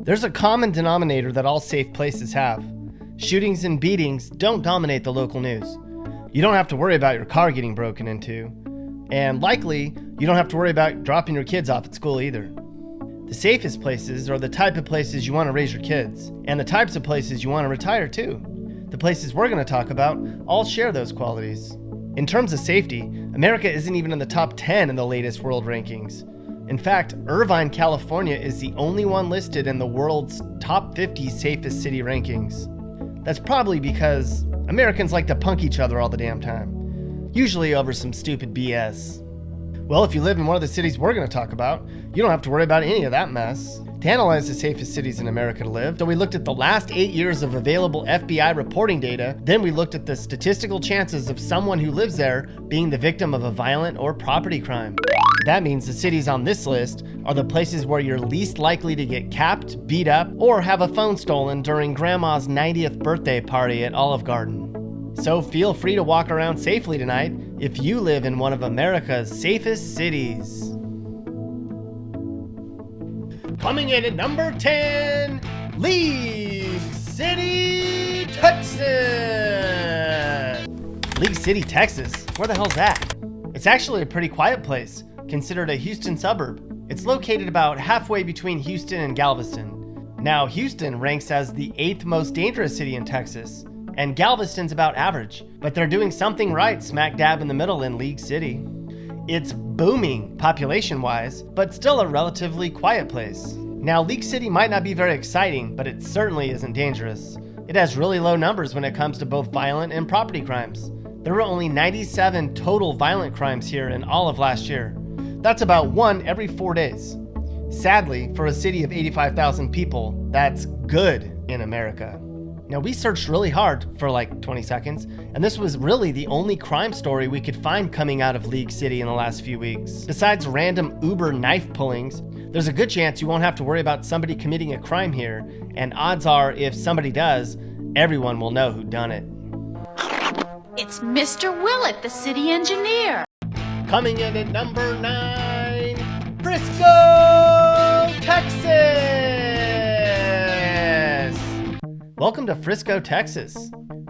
There's a common denominator that all safe places have. Shootings and beatings don't dominate the local news. You don't have to worry about your car getting broken into. And likely, you don't have to worry about dropping your kids off at school either. The safest places are the type of places you want to raise your kids, and the types of places you want to retire to. The places we're going to talk about all share those qualities. In terms of safety, America isn't even in the top 10 in the latest world rankings. In fact, Irvine, California is the only one listed in the world's top 50 safest city rankings. That's probably because Americans like to punk each other all the damn time, usually over some stupid BS. Well, if you live in one of the cities we're going to talk about, you don't have to worry about any of that mess. To analyze the safest cities in America to live, so we looked at the last 8 years of available FBI reporting data, then we looked at the statistical chances of someone who lives there being the victim of a violent or property crime. That means the cities on this list are the places where you're least likely to get capped, beat up, or have a phone stolen during grandma's 90th birthday party at Olive Garden. So feel free to walk around safely tonight if you live in one of America's safest cities. Coming in at number 10, League City, Texas. League City, Texas? Where the hell's that? It's actually a pretty quiet place, considered a Houston suburb. It's located about halfway between Houston and Galveston. Now, Houston ranks as the 8th most dangerous city in Texas, and Galveston's about average, but they're doing something right smack dab in the middle in League City. It's booming population-wise, but still a relatively quiet place. Now, League City might not be very exciting, but it certainly isn't dangerous. It has really low numbers when it comes to both violent and property crimes. There were only 97 total violent crimes here in all of last year. That's about 1 every 4 days. Sadly, for a city of 85,000 people, that's good in America. Now, we searched really hard for like 20 seconds, and this was really the only crime story we could find coming out of League City in the last few weeks. Besides random Uber knife pullings, there's a good chance you won't have to worry about somebody committing a crime here, and odds are if somebody does, everyone will know who done it. It's Mr. Willett, the city engineer. Coming in at number 9, FRISCO, Texas. Welcome to Frisco, Texas.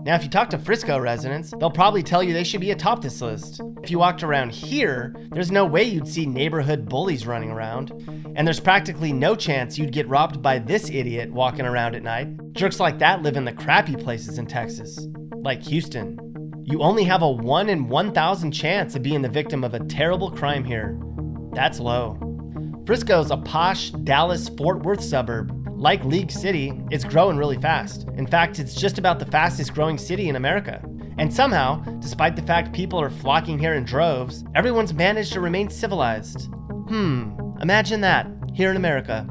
Now, if you talk to Frisco residents, they'll probably tell you they should be atop this list. If you walked around here, there's no way you'd see neighborhood bullies running around, and there's practically no chance you'd get robbed by this idiot walking around at night. Jerks like that live in the crappy places in Texas, like Houston. You only have a 1 in 1,000 chance of being the victim of a terrible crime here. That's low. Frisco's a posh Dallas-Fort Worth suburb. Like League City, it's growing really fast. In fact, it's just about the fastest growing city in America. And somehow, despite the fact people are flocking here in droves, everyone's managed to remain civilized. Imagine that, here in America.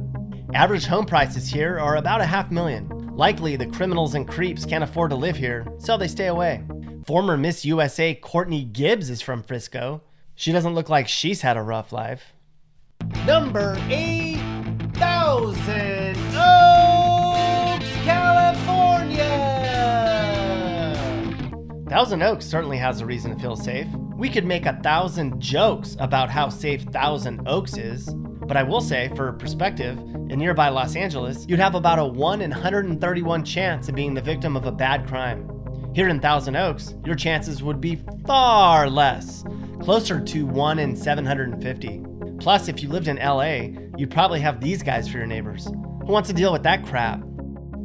Average home prices here are about $500,000. Likely the criminals and creeps can't afford to live here, so they stay away. Former Miss USA Courtney Gibbs is from Frisco. She doesn't look like she's had a rough life. Number 8, Thousand Oaks, California. Thousand Oaks certainly has a reason to feel safe. We could make 1,000 jokes about how safe Thousand Oaks is, but I will say, for perspective, in nearby Los Angeles, you'd have about a 1 in 131 chance of being the victim of a bad crime. Here in Thousand Oaks, your chances would be far less, closer to 1 in 750. Plus, if you lived in LA, you'd probably have these guys for your neighbors. Who wants to deal with that crap?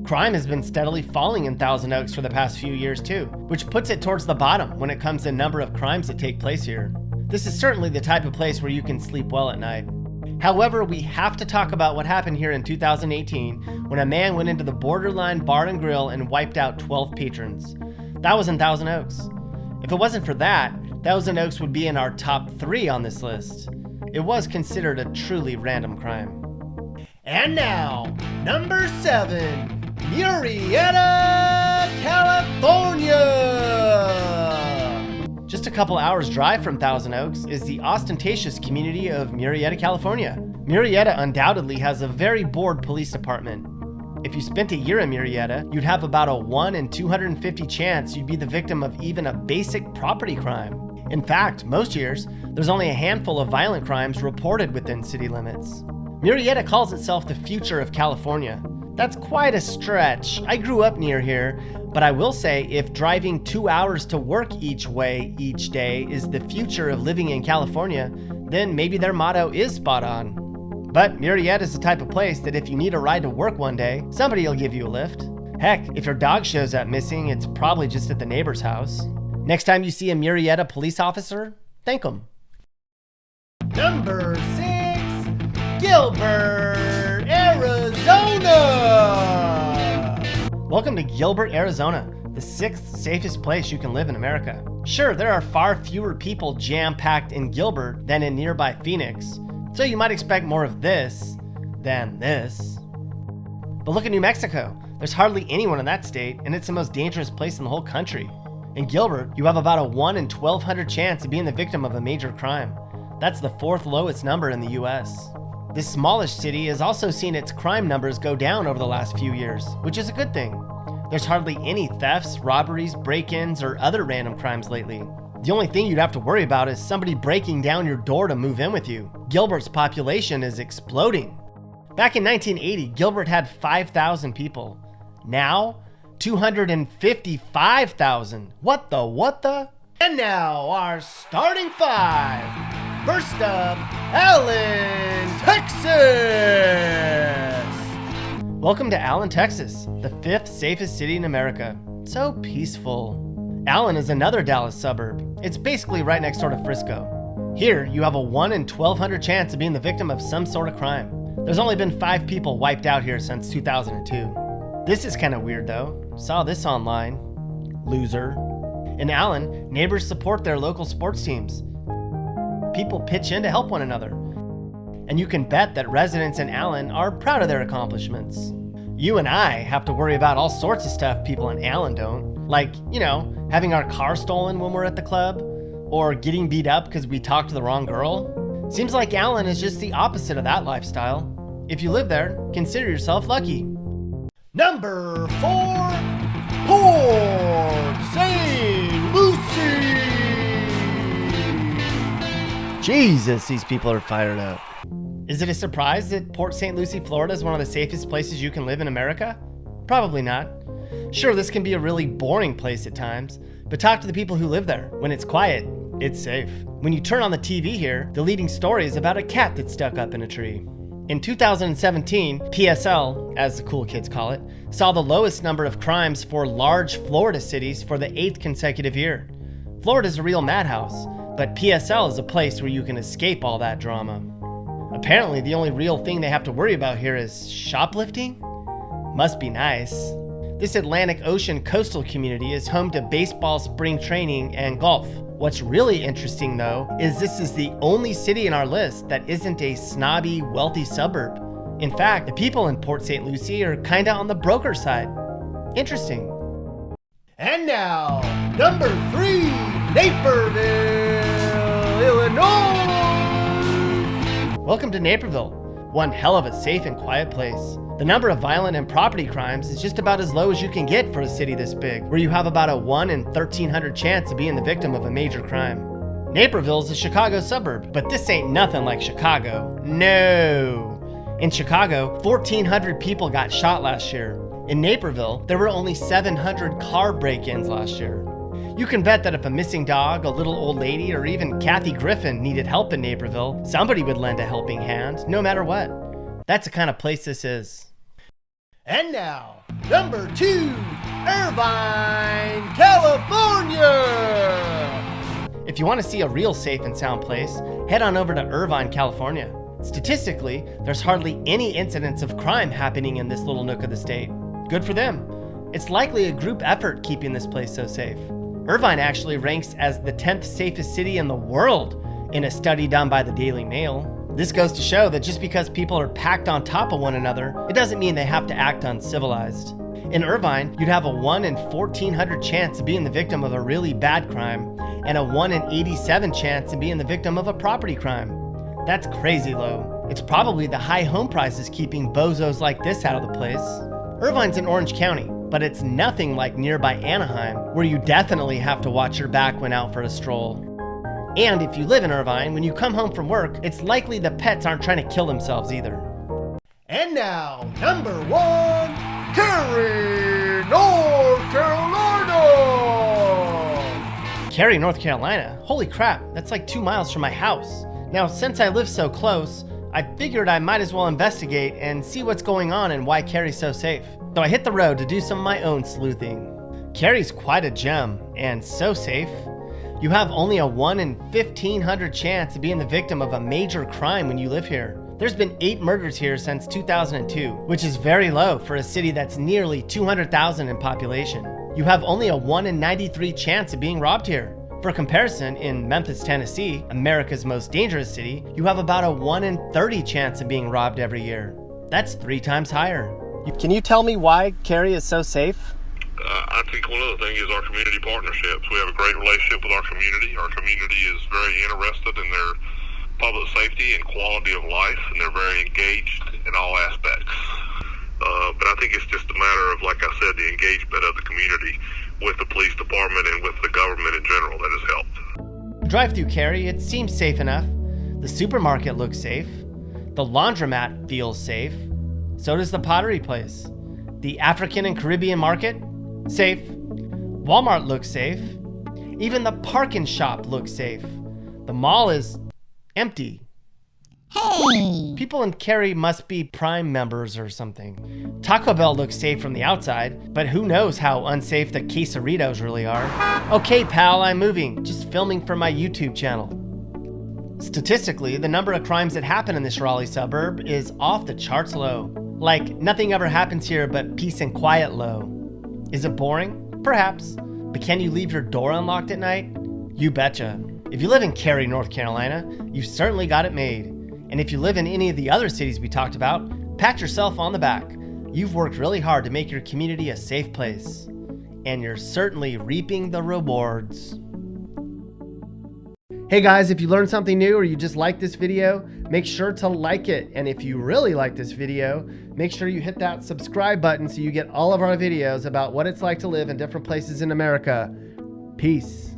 Crime has been steadily falling in Thousand Oaks for the past few years too, which puts it towards the bottom when it comes to number of crimes that take place here. This is certainly the type of place where you can sleep well at night. However, we have to talk about what happened here in 2018 when a man went into the Borderline Bar and Grill and wiped out 12 patrons. That was in Thousand Oaks. If it wasn't for that, Thousand Oaks would be in our top 3 on this list. It was considered a truly random crime. And now, number 7, Murrieta, California. Just a couple hours drive from Thousand Oaks is the ostentatious community of Murrieta, California. Murrieta undoubtedly has a very bored police department. If you spent a year in Murrieta, you'd have about a 1 in 250 chance you'd be the victim of even a basic property crime. In fact, most years, there's only a handful of violent crimes reported within city limits. Murrieta calls itself the future of California. That's quite a stretch. I grew up near here, but I will say if driving 2 hours to work each way each day is the future of living in California, then maybe their motto is spot on. But Murrieta is the type of place that if you need a ride to work one day, somebody will give you a lift. Heck, if your dog shows up missing, it's probably just at the neighbor's house. Next time you see a Murrieta police officer, thank them. Number 6, Gilbert, Arizona. Welcome to Gilbert, Arizona, the 6th safest place you can live in America. Sure, there are far fewer people jam-packed in Gilbert than in nearby Phoenix, so you might expect more of this than this. But look at New Mexico. There's hardly anyone in that state, and it's the most dangerous place in the whole country. In Gilbert, you have about a 1 in 1,200 chance of being the victim of a major crime. That's the 4th lowest number in the US. This smallish city has also seen its crime numbers go down over the last few years, which is a good thing. There's hardly any thefts, robberies, break-ins, or other random crimes lately. The only thing you'd have to worry about is somebody breaking down your door to move in with you. Gilbert's population is exploding. Back in 1980, Gilbert had 5,000 people. Now, 255,000. What the? And now, our starting 5. First up, Allen, Texas. Welcome to Allen, Texas, the 5th safest city in America. So peaceful. Allen is another Dallas suburb. It's basically right next door to Frisco. Here, you have a 1 in 1,200 chance of being the victim of some sort of crime. There's only been 5 people wiped out here since 2002. This is kind of weird though. Saw this online. Loser. In Allen, neighbors support their local sports teams. People pitch in to help one another. And you can bet that residents in Allen are proud of their accomplishments. You and I have to worry about all sorts of stuff people in Allen don't. Like, having our car stolen when we're at the club, or getting beat up because we talked to the wrong girl. Seems like Allen is just the opposite of that lifestyle. If you live there, consider yourself lucky. Number 4, Port St. Lucie. Jesus, these people are fired up. Is it a surprise that Port St. Lucie, Florida is one of the safest places you can live in America? Probably not. Sure, this can be a really boring place at times, but talk to the people who live there. When it's quiet, it's safe. When you turn on the TV here, the leading story is about a cat that's stuck up in a tree. In 2017, PSL, as the cool kids call it, saw the lowest number of crimes for large Florida cities for the 8th consecutive year. Florida's a real madhouse, but PSL is a place where you can escape all that drama. Apparently, the only real thing they have to worry about here is shoplifting? Must be nice. This Atlantic Ocean coastal community is home to baseball spring training and golf. What's really interesting though, is this is the only city in our list that isn't a snobby, wealthy suburb. In fact, the people in Port St. Lucie are kinda on the broker side. Interesting. And now, number 3, Naperville, Illinois. Welcome to Naperville, one hell of a safe and quiet place. The number of violent and property crimes is just about as low as you can get for a city this big, where you have about a 1 in 1,300 chance of being the victim of a major crime. Naperville is a Chicago suburb, but this ain't nothing like Chicago. No. In Chicago, 1,400 people got shot last year. In Naperville, there were only 700 car break-ins last year. You can bet that if a missing dog, a little old lady, or even Kathy Griffin needed help in Naperville, somebody would lend a helping hand, no matter what. That's the kind of place this is. And now, number 2, Irvine, California. If you want to see a real safe and sound place, head on over to Irvine, California. Statistically, there's hardly any incidents of crime happening in this little nook of the state. Good for them. It's likely a group effort keeping this place so safe. Irvine actually ranks as the 10th safest city in the world in a study done by the Daily Mail. This goes to show that just because people are packed on top of one another, it doesn't mean they have to act uncivilized. In Irvine, you'd have a 1 in 1,400 chance of being the victim of a really bad crime, and a 1 in 87 chance of being the victim of a property crime. That's crazy low. It's probably the high home prices keeping bozos like this out of the place. Irvine's in Orange County, but it's nothing like nearby Anaheim, where you definitely have to watch your back when out for a stroll. And if you live in Irvine, when you come home from work, it's likely the pets aren't trying to kill themselves either. And now, number 1, Cary, North Carolina! Cary, North Carolina? Holy crap, that's like 2 miles from my house. Now, since I live so close, I figured I might as well investigate and see what's going on and why Cary's so safe. So I hit the road to do some of my own sleuthing. Cary's quite a gem, and so safe. You have only a 1 in 1,500 chance of being the victim of a major crime when you live here. There's been 8 murders here since 2002, which is very low for a city that's nearly 200,000 in population. You have only a 1 in 93 chance of being robbed here. For comparison, in Memphis, Tennessee, America's most dangerous city, you have about a 1 in 30 chance of being robbed every year. That's 3 times higher. Can you tell me why Cary is so safe? I think one other thing is our community partnerships. We have a great relationship with our community. Our community is very interested in their public safety and quality of life, and they're very engaged in all aspects. But I think it's just a matter of, like I said, the engagement of the community with the police department and with the government in general that has helped. Drive through Cary, it seems safe enough. The supermarket looks safe. The laundromat feels safe. So does the pottery place. The African and Caribbean market? Safe. Walmart looks safe. Even the parking shop looks safe. The mall is empty. Hey! People in Cary must be Prime members or something. Taco Bell looks safe from the outside, but who knows how unsafe the quesaritos really are. Okay, pal, I'm moving. Just filming for my YouTube channel. Statistically, the number of crimes that happen in this Raleigh suburb is off the charts low. Like, nothing ever happens here but peace and quiet low. Is it boring? Perhaps. But can you leave your door unlocked at night? You betcha. If you live in Cary, North Carolina, you've certainly got it made. And if you live in any of the other cities we talked about, pat yourself on the back. You've worked really hard to make your community a safe place. And you're certainly reaping the rewards. Hey guys, if you learned something new or you just like this video, make sure to like it. And if you really like this video, make sure you hit that subscribe button so you get all of our videos about what it's like to live in different places in America. Peace.